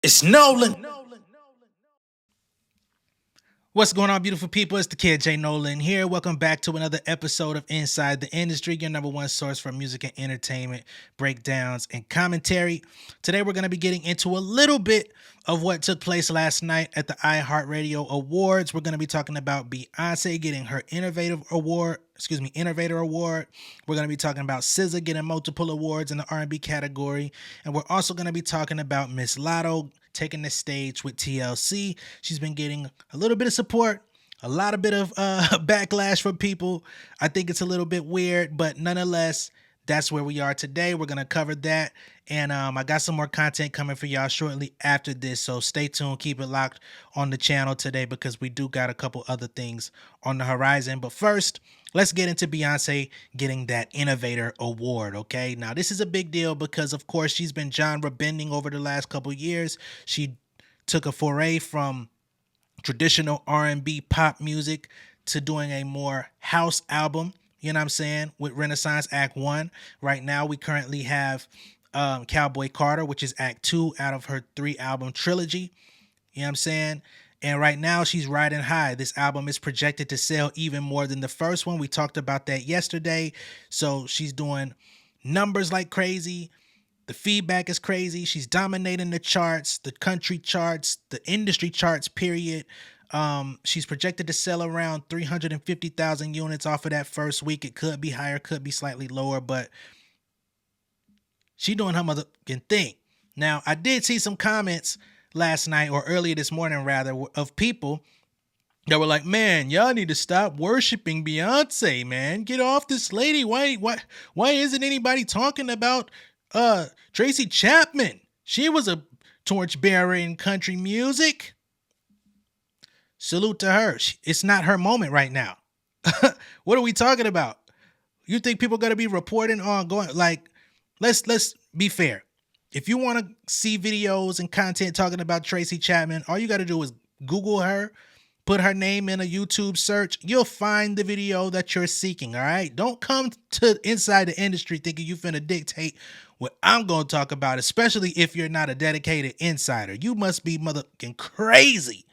It's Nolan. What's going on, beautiful people? It's the kid J Nolan here. Welcome back to another episode of Inside the Industry, your number one source for music and entertainment, breakdowns, and commentary. Today, we're going to be getting into a little bit of what took place last night at the iHeartRadio Awards. We're going to be talking about Beyonce getting her Innovator Award. We're going to be talking about SZA getting multiple awards in the R&B category. And we're also going to be talking about Miss Latto taking the stage with TLC. She's been getting a little bit of support, a lot of bit of backlash from people. I think it's a little bit weird, but nonetheless, that's where we are today. We're going to cover that. And I got some more content coming for y'all shortly after this. So stay tuned. Keep it locked on the channel today because we do got a couple other things on the horizon. But first, let's get into Beyonce getting that Innovator Award, okay? Now, this is a big deal because, of course, she's been genre bending over the last couple years. She took a foray from traditional R&B pop music to doing a more house album, you know what I'm saying, with Renaissance Act 1. Right now, we currently have Cowboy Carter, which is Act 2 out of her 3-album trilogy, you know what I'm saying? And right now, she's riding high. This album is projected to sell even more than the first one. We talked about that yesterday. So she's doing numbers like crazy. The feedback is crazy. She's dominating the charts, the country charts, the industry charts, period. She's projected to sell around 350,000 units off of that first week. It could be higher, could be slightly lower, but she doing her motherfucking thing. Now, I did see some comments last night, or earlier this morning rather, of people that were like, man, y'all need to stop worshiping Beyonce, man. Get off this lady. Why isn't anybody talking about Tracy Chapman? She was a torchbearer in country music. Salute to her. It's not her moment right now. What are we talking about? You think people going to be reporting on going, like, let's be fair. If you want to see videos and content talking about Tracy Chapman, all you got to do is Google her, put her name in a YouTube search. You'll find the video that you're seeking, all right? Don't come to Inside the Industry thinking you finna dictate what I'm going to talk about, especially if you're not a dedicated insider. You must be motherfucking crazy,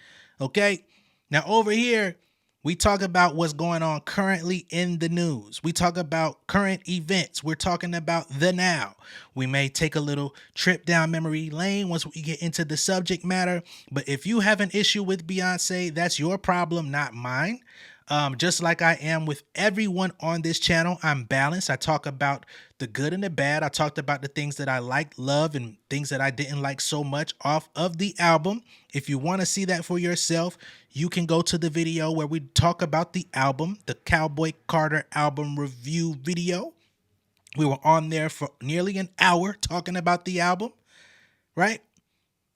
okay? Now, over here, we talk about what's going on currently in the news. We talk about current events. We're talking about the now. We may take a little trip down memory lane once we get into the subject matter. But if you have an issue with Beyonce, that's your problem, not mine. Just like I am with everyone on this channel, I'm balanced. I talk about the good and the bad. I talked about the things that I liked, love, and things that I didn't like so much off of the album. If you want to see that for yourself, you can go to the video where we talk about the album, the Cowboy Carter album review video. We were on there for nearly an hour talking about the album, right?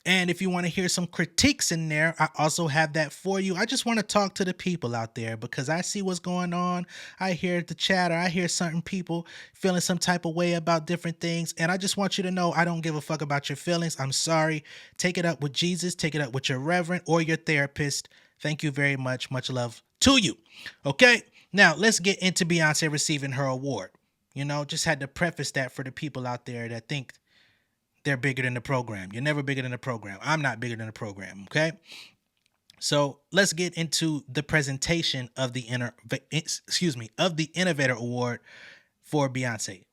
And if you want to hear some critiques in there, I also have that for you. I just want to talk to the people out there because I see what's going on. I hear the chatter. I hear certain people feeling some type of way about different things. And I just want you to know I don't give a fuck about your feelings. I'm sorry. Take it up with Jesus. Take it up with your reverend or your therapist. Thank you very much. Much love to you. Okay, now let's get into Beyonce receiving her award. You know, just had to preface that for the people out there that think they're bigger than the program. You're never bigger than the program. I'm not bigger than the program, okay? So let's get into the presentation of the Innovator Award for Beyonce.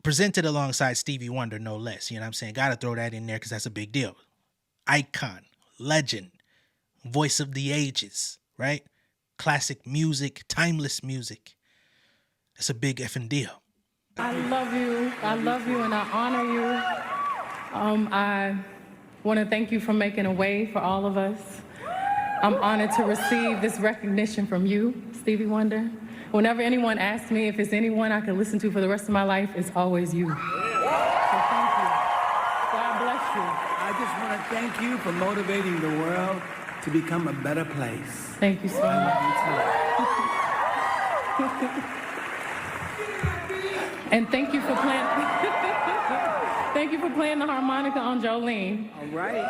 Presented alongside Stevie Wonder, no less. You know what I'm saying? Got to throw that in there because that's a big deal. Icon, legend, voice of the ages, right? Classic music, timeless music. It's a big effing deal. I love you, and I honor you. I want to thank you for making a way for all of us. I'm honored to receive this recognition from you, Stevie Wonder. Whenever anyone asks me if it's anyone I can listen to for the rest of my life, it's always you. So thank you. God bless you. I just want to thank you for motivating the world to become a better place. Thank you so much. And thank you for playing. Thank you for playing the harmonica on Jolene. All right.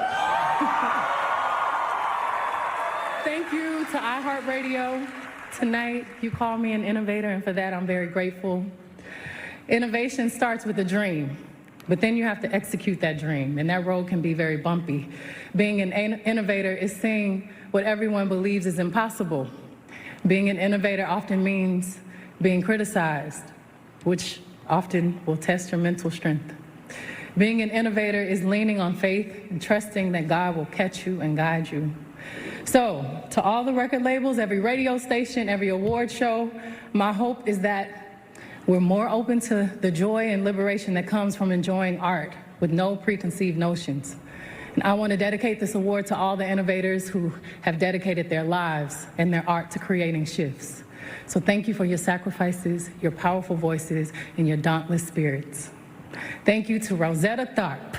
Thank you to iHeartRadio. Tonight, you call me an innovator, and for that, I'm very grateful. Innovation starts with a dream. But then you have to execute that dream, and that road can be very bumpy. Being an innovator is seeing what everyone believes is impossible. Being an innovator often means being criticized, which often will test your mental strength. Being an innovator is leaning on faith and trusting that God will catch you and guide you. So, to all the record labels, every radio station, every award show, my hope is that we're more open to the joy and liberation that comes from enjoying art with no preconceived notions. And I want to dedicate this award to all the innovators who have dedicated their lives and their art to creating shifts. So thank you for your sacrifices, your powerful voices, and your dauntless spirits. Thank you to Rosetta Tharpe,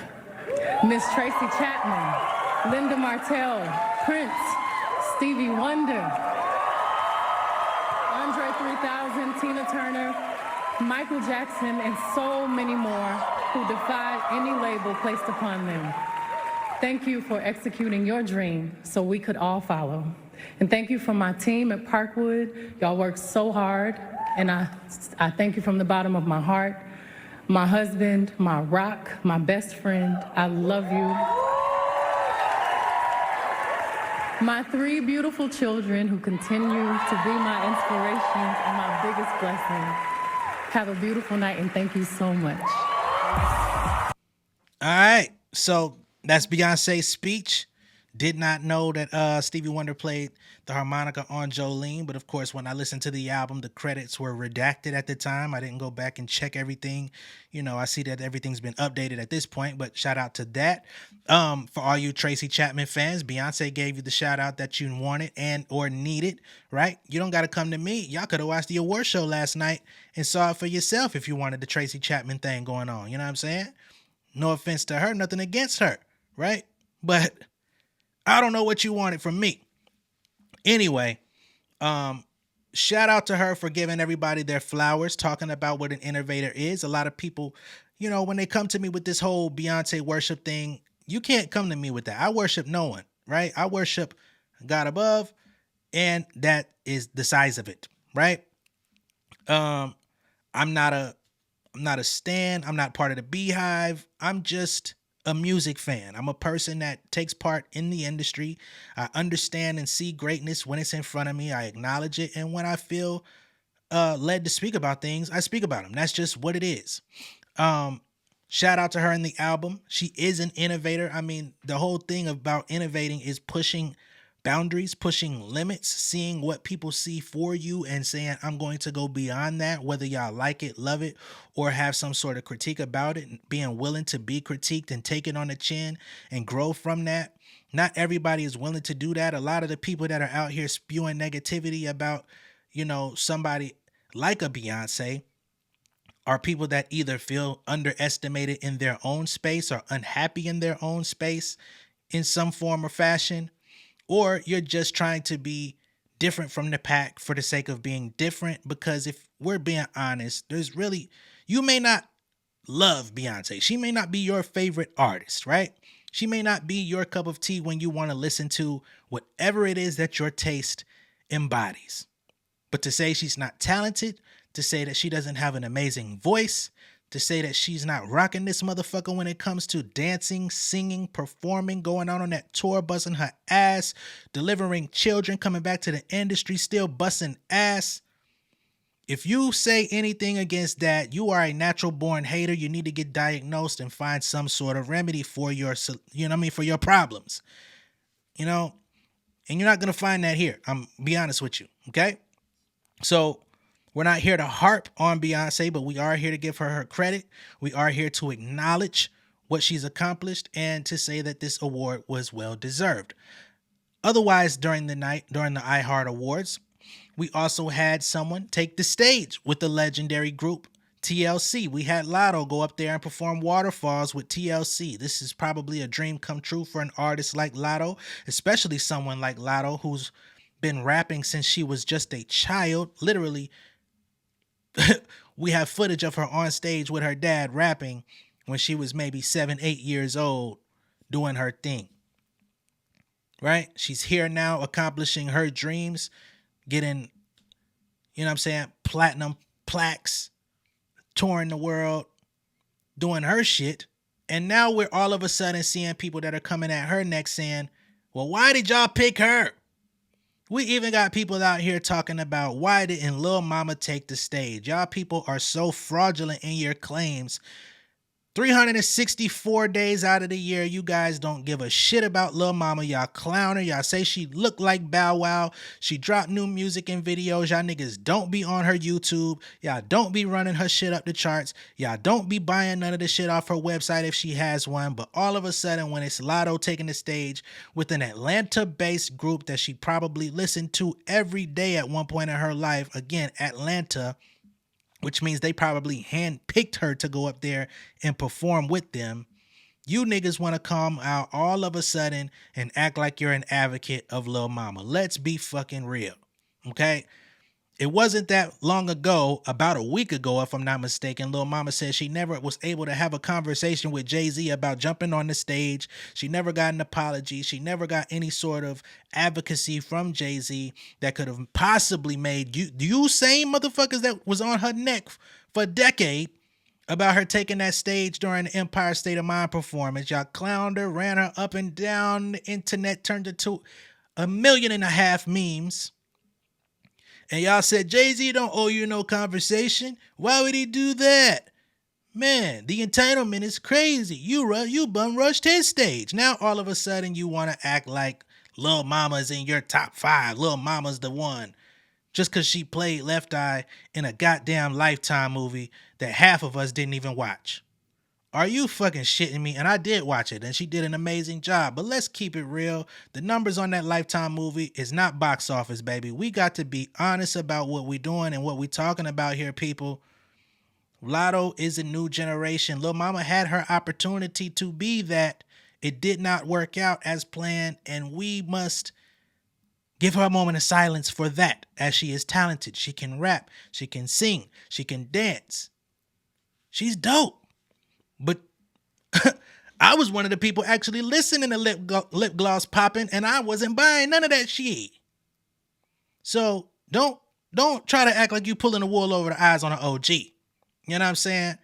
Miss Tracy Chapman, Linda Martell, Prince, Stevie Wonder, Andre 3000, Tina Turner, Michael Jackson, and so many more who defied any label placed upon them. Thank you for executing your dream so we could all follow. And thank you from my team at Parkwood. Y'all worked so hard, and I thank you from the bottom of my heart. My husband, my rock, my best friend, I love you. My 3 beautiful children who continue to be my inspirations and my biggest blessing. Have a beautiful night, and thank you so much. All right, so that's Beyonce's speech. Did not know that Stevie Wonder played the harmonica on Jolene, but of course, when I listened to the album, the credits were redacted at the time. I didn't go back and check everything. You know, I see that everything's been updated at this point, but shout out to that. For all you Tracy Chapman fans, Beyonce gave you the shout out that you wanted and or needed, right? You don't got to come to me. Y'all could have watched the award show last night and saw it for yourself if you wanted the Tracy Chapman thing going on. You know what I'm saying? No offense to her, nothing against her, right? But I don't know what you wanted from me. Anyway, shout out to her for giving everybody their flowers, talking about what an innovator is. A lot of people, you know, when they come to me with this whole Beyonce worship thing, you can't come to me with that. I worship no one, right? I worship God above, and that is the size of it, right? I'm not a stan. I'm not part of the Beehive. I'm just a music fan. I'm a person that takes part in the industry. I understand and see greatness when it's in front of me. I acknowledge it. And when I feel led to speak about things, I speak about them. That's just what it is. Shout out to her in the album. She is an innovator. I mean, the whole thing about innovating is pushing boundaries, pushing limits, seeing what people see for you and saying, I'm going to go beyond that, whether y'all like it, love it, or have some sort of critique about it, and being willing to be critiqued and take it on the chin and grow from that. Not everybody is willing to do that. A lot of the people that are out here spewing negativity about, you know, somebody like a Beyonce are people that either feel underestimated in their own space or unhappy in their own space in some form or fashion. Or you're just trying to be different from the pack for the sake of being different. Because if we're being honest, there's really, you may not love Beyonce. She may not be your favorite artist, right? She may not be your cup of tea when you want to listen to whatever it is that your taste embodies. But to say she's not talented, to say that she doesn't have an amazing voice, to say that she's not rocking this motherfucker when it comes to dancing, singing, performing, going on that tour, busting her ass, delivering children, coming back to the industry, still busting ass. If you say anything against that, you are a natural born hater. You need to get diagnosed and find some sort of remedy for your, you know what I mean, for your problems. You know, and you're not going to find that here. I'm be honest with you. Okay. So we're not here to harp on Beyonce, but we are here to give her her credit. We are here to acknowledge what she's accomplished and to say that this award was well deserved. Otherwise, during the night, during the iHeart Awards, we also had someone take the stage with the legendary group TLC. We had Latto go up there and perform Waterfalls with TLC. This is probably a dream come true for an artist like Latto, especially someone like Latto who's been rapping since she was just a child. Literally, we have footage of her on stage with her dad rapping when she was maybe 7, 8 years old doing her thing. Right? She's here now accomplishing her dreams, getting, you know what I'm saying, platinum plaques, touring the world, doing her shit. And now we're all of a sudden seeing people that are coming at her next saying, well, why did y'all pick her? We even got people out here talking about why didn't Lil Mama take the stage? Y'all people are so fraudulent in your claims. 364 days out of the year, you guys don't give a shit about Lil Mama. Y'all clown her. Y'all say she looked like Bow Wow. She dropped new music and videos. Y'all niggas don't be on her YouTube. Y'all don't be running her shit up the charts. Y'all don't be buying none of the shit off her website if she has one. But all of a sudden, when it's Latto taking the stage with an Atlanta-based group that she probably listened to every day at one point in her life, again, Atlanta, which means they probably handpicked her to go up there and perform with them. You niggas want to come out all of a sudden and act like you're an advocate of Lil Mama. Let's be fucking real, okay? It wasn't that long ago, about a week ago, if I'm not mistaken, Lil Mama said she never was able to have a conversation with Jay-Z about jumping on the stage. She never got an apology. She never got any sort of advocacy from Jay-Z that could have possibly made you same motherfuckers that was on her neck for a decade about her taking that stage during the Empire State of Mind performance. Y'all clowned her, ran her up and down the internet, turned it to 1.5 million memes. And y'all said, Jay-Z don't owe you no conversation. Why would he do that? Man, the entitlement is crazy. You bum rushed his stage. Now all of a sudden you want to act like Lil Mama's in your top 5. Lil Mama's the one. Just because she played Left Eye in a goddamn Lifetime movie that half of us didn't even watch. Are you fucking shitting me? And I did watch it, and she did an amazing job. But let's keep it real. The numbers on that Lifetime movie is not box office, baby. We got to be honest about what we're doing and what we're talking about here, people. Latto is a new generation. Lil Mama had her opportunity to be that. It did not work out as planned, and we must give her a moment of silence for that, as she is talented. She can rap. She can sing. She can dance. She's dope. But I was one of the people actually listening to lip gloss popping, and I wasn't buying none of that shit. So don't try to act like you pulling the wool over the eyes on an OG. You know what I'm saying?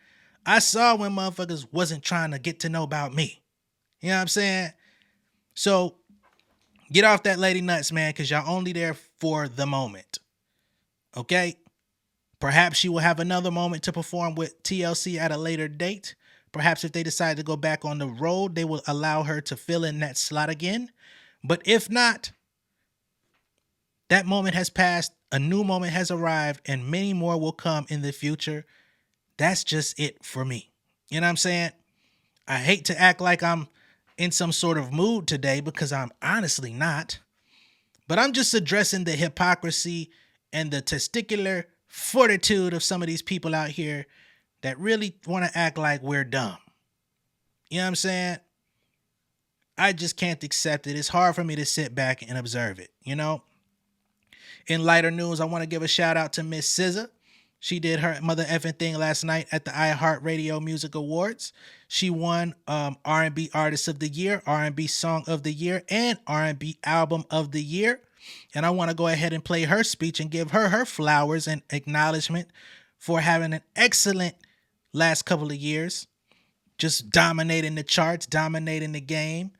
I saw when motherfuckers wasn't trying to get to know about me. You know what I'm saying? So get off that lady nuts, man, because y'all only there for the moment. Okay? Perhaps she will have another moment to perform with TLC at a later date. Perhaps if they decide to go back on the road, they will allow her to fill in that slot again. But if not, that moment has passed, a new moment has arrived, and many more will come in the future. That's just it for me. You know what I'm saying? I hate to act like I'm in some sort of mood today because I'm honestly not. But I'm just addressing the hypocrisy and the testicular fortitude of some of these people out here that really want to act like we're dumb. You know what I'm saying? I just can't accept it. It's hard for me to sit back and observe it, you know? In lighter news, I want to give a shout out to Miss SZA. She did her mother effing thing last night at the iHeartRadio Music Awards. She won R&B Artist of the Year, R&B Song of the Year, and R&B Album of the Year. And I want to go ahead and play her speech and give her her flowers and acknowledgement for having an excellent last couple of years, just dominating the charts, dominating the game.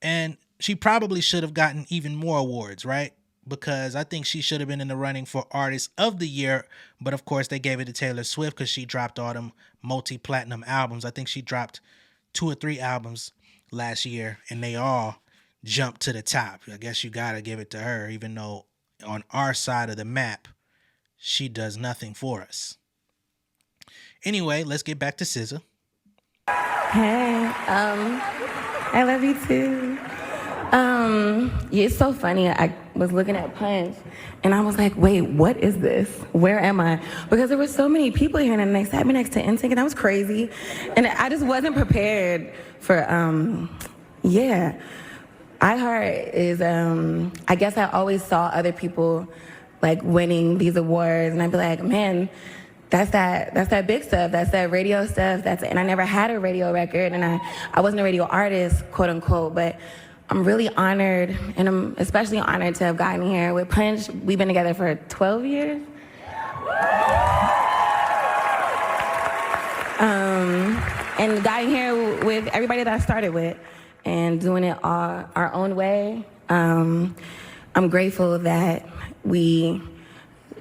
And she probably should have gotten even more awards, right? Because I think she should have been in the running for Artist of the Year. But of course, they gave it to Taylor Swift because she dropped all them multi-platinum albums. I think she dropped 2 or 3 albums last year, and they all jumped to the top. I guess you got to give it to her, even though on our side of the map, she does nothing for us. Anyway, let's get back to SZA. Hey, I love you too. Yeah, it's so funny. I was looking at Punch, and I was like, wait, what is this? Where am I? Because there were so many people here, and they sat me next to NSYNC, and that was crazy. And I just wasn't prepared for, yeah. iHeart is, I guess I always saw other people, like, winning these awards, and I'd be like, man, that's that big stuff. That's that radio stuff. And I never had a radio record, and I wasn't a radio artist, quote unquote, but I'm really honored, and I'm especially honored to have gotten here. With Punch, we've been together for 12 years. and got here with everybody that I started with and doing it all our own way. I'm grateful that we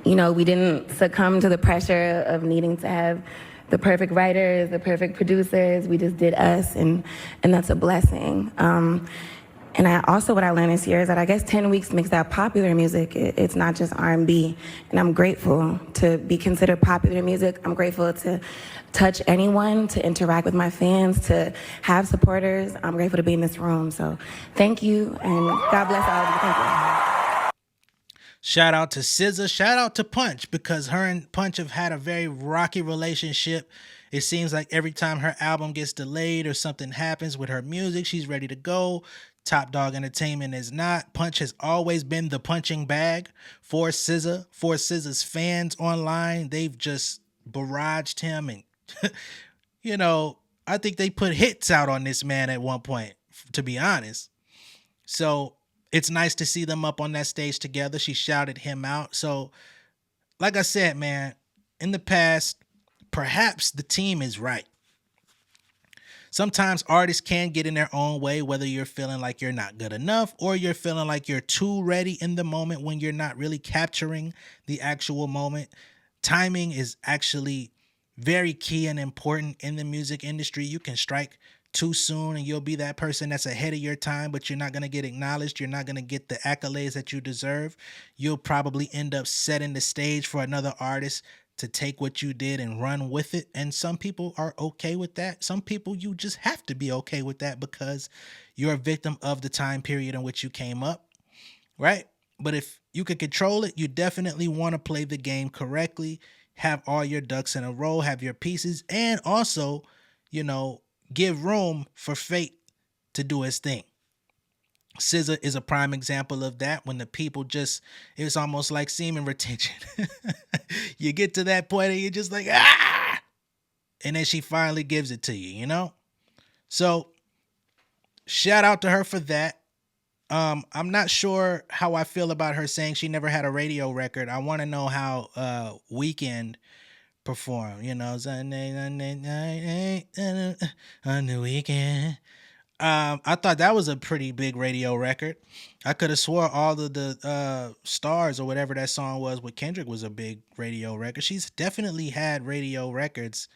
didn't succumb to the pressure of needing to have the perfect writers, the perfect producers. We just did us, and that's a blessing. And what I learned this year is that I guess 10 Weeks makes that popular music. It's not just R&B. And I'm grateful to be considered popular music. I'm grateful to touch anyone, to interact with my fans, to have supporters. I'm grateful to be in this room. So thank you, and God bless all of you. Thank you. Shout out to SZA. Shout out to Punch, because her and Punch have had a very rocky relationship. It seems like every time her album gets delayed or something happens with her music, she's ready to go. Top Dog Entertainment is not. Punch has always been the punching bag for SZA, for SZA's fans online. They've just barraged him, and I think they put hits out on this man at one point, to be honest. So it's nice to see them up on that stage together. She shouted him out. So like I said, man, in the past, perhaps the team is right. Sometimes artists can get in their own way, whether you're feeling like you're not good enough or you're feeling like you're too ready in the moment when you're not really capturing the actual moment. Timing is actually very key and important in the music industry. You can strike too soon and you'll be that person that's ahead of your time, but you're not going to get acknowledged. You're not going to get the accolades that you deserve. You'll probably end up setting the stage for another artist to take what you did and run with it. And some people are okay with that. Some people, you just have to be okay with that because you're a victim of the time period in which you came up, right? But if you could control it, you definitely want to play the game correctly, have all your ducks in a row, have your pieces, and also, give room for fate to do its thing. SZA is a prime example of that. When the people it's almost like semen retention. You get to that point and you're just like, ah! And then she finally gives it to you, So shout out to her for that. I'm not sure how I feel about her saying she never had a radio record. I want to know how Weeknd performed, on the weekend. I thought that was a pretty big radio record. I could have swore all of the Stars or whatever that song was with Kendrick was a big radio record. She's definitely had radio records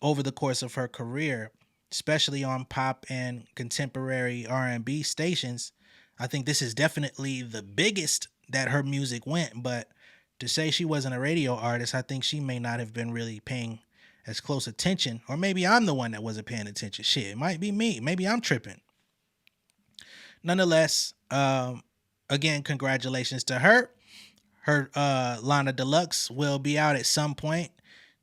over the course of her career, especially on pop and contemporary R&B stations. I think this is definitely the biggest that her music went, but to say she wasn't a radio artist, I think she may not have been really paying as close attention, or maybe I'm the one that wasn't paying attention. Shit, it might be me. Maybe I'm tripping. Nonetheless, again, congratulations to her. Her Lana Deluxe will be out at some point.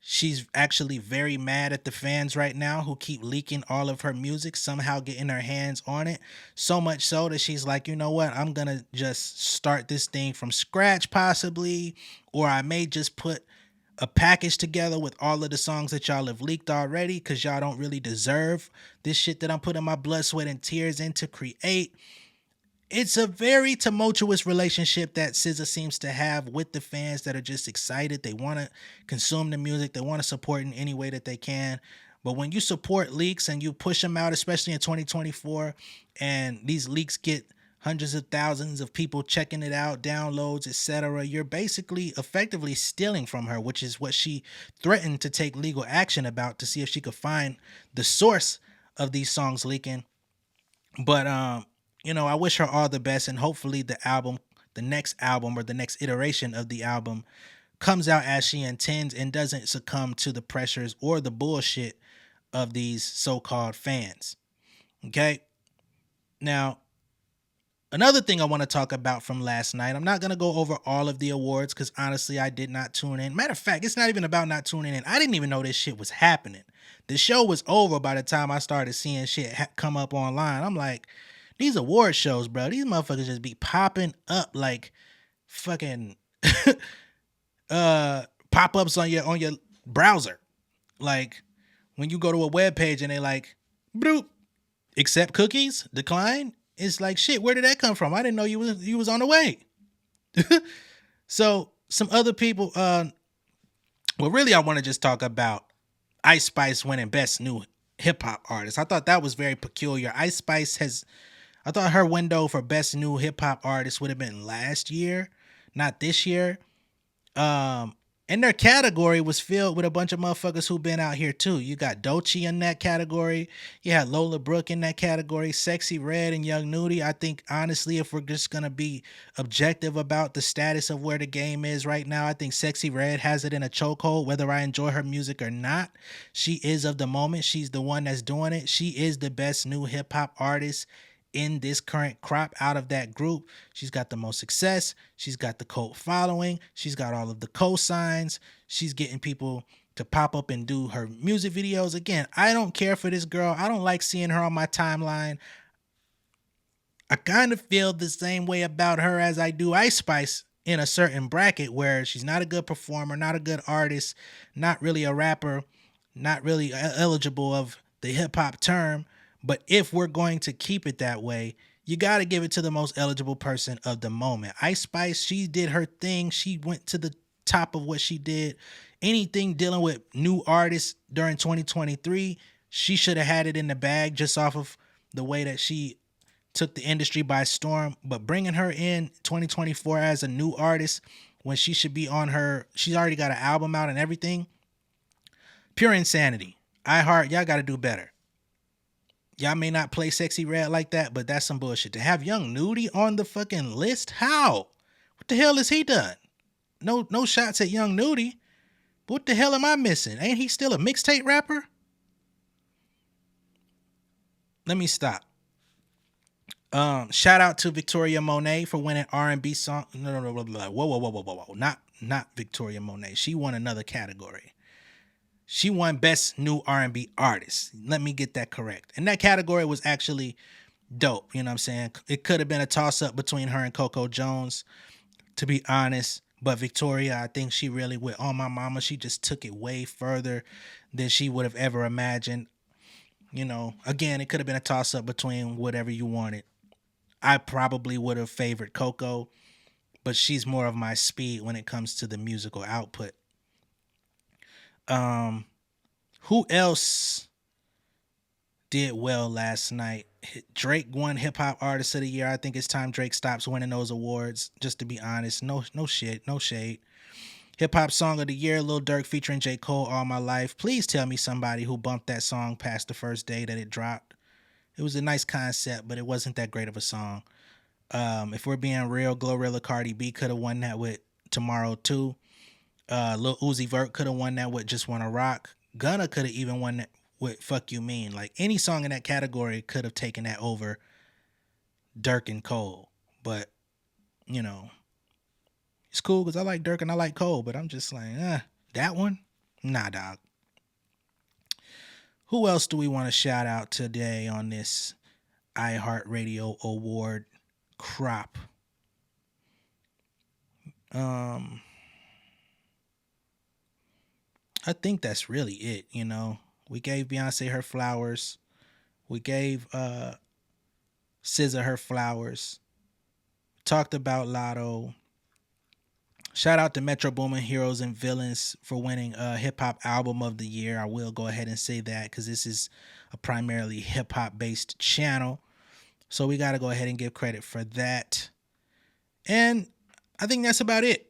She's actually very mad at the fans right now who keep leaking all of her music, somehow getting her hands on it. So much so that she's like, you know what? I'm going to just start this thing from scratch possibly, or I may just put a package together with all of the songs that y'all have leaked already because y'all don't really deserve this shit that I'm putting my blood, sweat, and tears in to create. It's a very tumultuous relationship that SZA seems to have with the fans that are just excited. They want to consume the music. They want to support in any way that they can. But when you support leaks and you push them out, especially in 2024, and these leaks get hundreds of thousands of people checking it out, downloads, etc., you're basically effectively stealing from her, which is what she threatened to take legal action about to see if she could find the source of these songs leaking. But, I wish her all the best, and hopefully the next album or the next iteration of the album comes out as she intends and doesn't succumb to the pressures or the bullshit of these so-called fans. Okay? Now, another thing I want to talk about from last night, I'm not going to go over all of the awards because honestly, I did not tune in. Matter of fact, it's not even about not tuning in. I didn't even know this shit was happening. The show was over by the time I started seeing shit come up online. I'm like, these award shows, bro, these motherfuckers just be popping up like fucking pop-ups on your browser. Like when you go to a web page and they like, bloop, accept cookies, decline. It's like, shit, where did that come from? I didn't know you was on the way. So some other people, really I want to just talk about Ice Spice winning Best New hip hop artist. I thought that was very peculiar. Ice Spice I thought her window for best new hip hop artist would have been last year, not this year. And their category was filled with a bunch of motherfuckers who've been out here too. You got Doechii in that category. You had Lola Brooke in that category. Sexy Red and Young Nudy. I think honestly, if we're just gonna be objective about the status of where the game is right now, I think Sexy Red has it in a chokehold. Whether I enjoy her music or not, she is of the moment. She's the one that's doing it. She is the best new hip hop artist in this current crop out of that group. She's got the most success. She's got the cult following. She's got all of the cosigns. She's getting people to pop up and do her music videos. Again, I don't care for this girl. I don't like seeing her on my timeline. I kind of feel the same way about her as I do Ice Spice in a certain bracket, where she's not a good performer, not a good artist, not really a rapper, not really eligible of the hip hop term. But if we're going to keep it that way, you got to give it to the most eligible person of the moment. Ice Spice, she did her thing. She went to the top of what she did. Anything dealing with new artists during 2023, she should have had it in the bag just off of the way that she took the industry by storm. But bringing her in 2024 as a new artist when she should be on her, she's already got an album out and everything. Pure insanity. iHeart, y'all got to do better. Y'all may not play Sexy Red like that, but that's some bullshit. To have Young Nudy on the fucking list? How? What the hell has he done? No shots at Young Nudy. But what the hell am I missing? Ain't he still a mixtape rapper? Let me stop. Shout out to Victoria Monet for winning R&B song. No. Whoa. Not Victoria Monet. She won another category. She won Best New R&B Artist. Let me get that correct. And that category was actually dope. You know what I'm saying? It could have been a toss-up between her and Coco Jones, to be honest. But Victoria, I think she really went on my mama. She just took it way further than she would have ever imagined. You know, again, it could have been a toss-up between whatever you wanted. I probably would have favored Coco, but she's more of my speed when it comes to the musical output. Who else did well last night? Drake won Hip Hop Artist of the Year. I think it's time Drake stops winning those awards, just to be honest. No shade. Hip Hop Song of the Year, Lil Durk featuring J. Cole, All My Life. Please tell me somebody who bumped that song past the first day that it dropped. It was a nice concept, but it wasn't that great of a song. If we're being real, Glorilla Cardi B could have won that with Tomorrow Too. Lil Uzi Vert could have won that with Just Wanna Rock. Gunna could have even won that with Fuck You Mean. Like, any song in that category could have taken that over Durk and Cole. But, you know, it's cool because I like Durk and I like Cole, but I'm just like, that one? Nah, dog. Who else do we want to shout out today on this iHeartRadio award crop? I think that's really it, you know. We gave Beyonce her flowers. We gave SZA her flowers. Talked about Latto. Shout out to Metro Boomin, Heroes and Villains for winning Hip Hop Album of the Year. I will go ahead and say that because this is a primarily hip hop based channel. So we got to go ahead and give credit for that. And I think that's about it.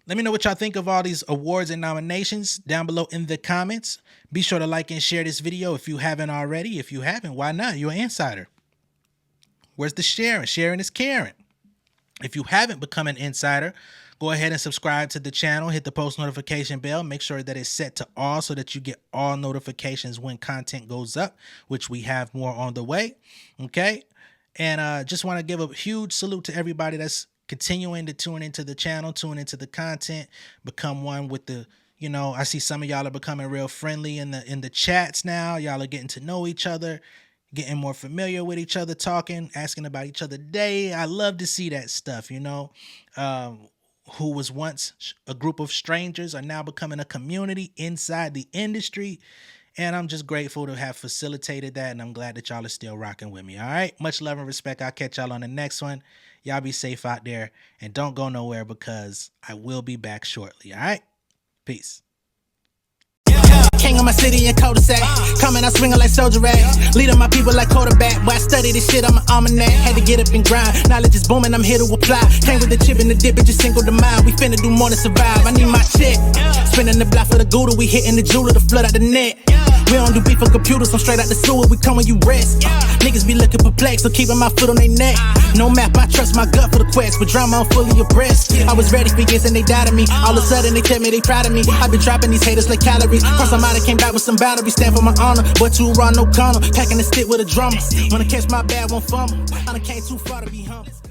Let me know what y'all think of all these awards and nominations down below in the comments. Be sure to like and share this video if you haven't already. If you haven't, why not? You're an insider. Where's the sharing? Sharing is caring. If you haven't become an insider, go ahead and subscribe to the channel. Hit the post notification bell. Make sure that it's set to all so that you get all notifications when content goes up, which we have more on the way. Okay? And just want to give a huge salute to everybody that's continuing to tune into the channel, tune into the content, become one with the, you know, I see some of y'all are becoming real friendly in the chats now. Y'all are getting to know each other, getting more familiar with each other, talking, asking about each other day. I love to see that stuff, you know. Who was once a group of strangers are now becoming a community inside the industry. And I'm just grateful to have facilitated that. And I'm glad that y'all are still rocking with me. All right. Much love and respect. I'll catch y'all on the next one. Y'all be safe out there and don't go nowhere because I will be back shortly. All right. Peace. King of my city and cul-de-sac. Coming, I swinging like soldier rag. Leading my people like quarterback. Boy, I study this shit, I'm an almanac. Had to get up and grind. Knowledge is booming, I'm here to apply. Came with the chip and the dip, it just single the mind. We finna do more than survive. I need my check. Spinning the block for the Gouda, we hitting the jeweler to flood out the net. We don't do beef for computers, I'm straight out the sewer, we come when you rest. Niggas be looking perplexed, so keeping my foot on their neck. No map, I trust my gut for the quest, but drama, I'm fully abreast. I was ready for years and they doubted me. All of a sudden they tell me they proud of me. I been dropping these haters like calories. Cross them out, I came back with some boundaries. Stand for my honor, but too raw, no corner. Packing the stick with a drummer. When I catch my bad, won't fumble. I done came too far to be humble.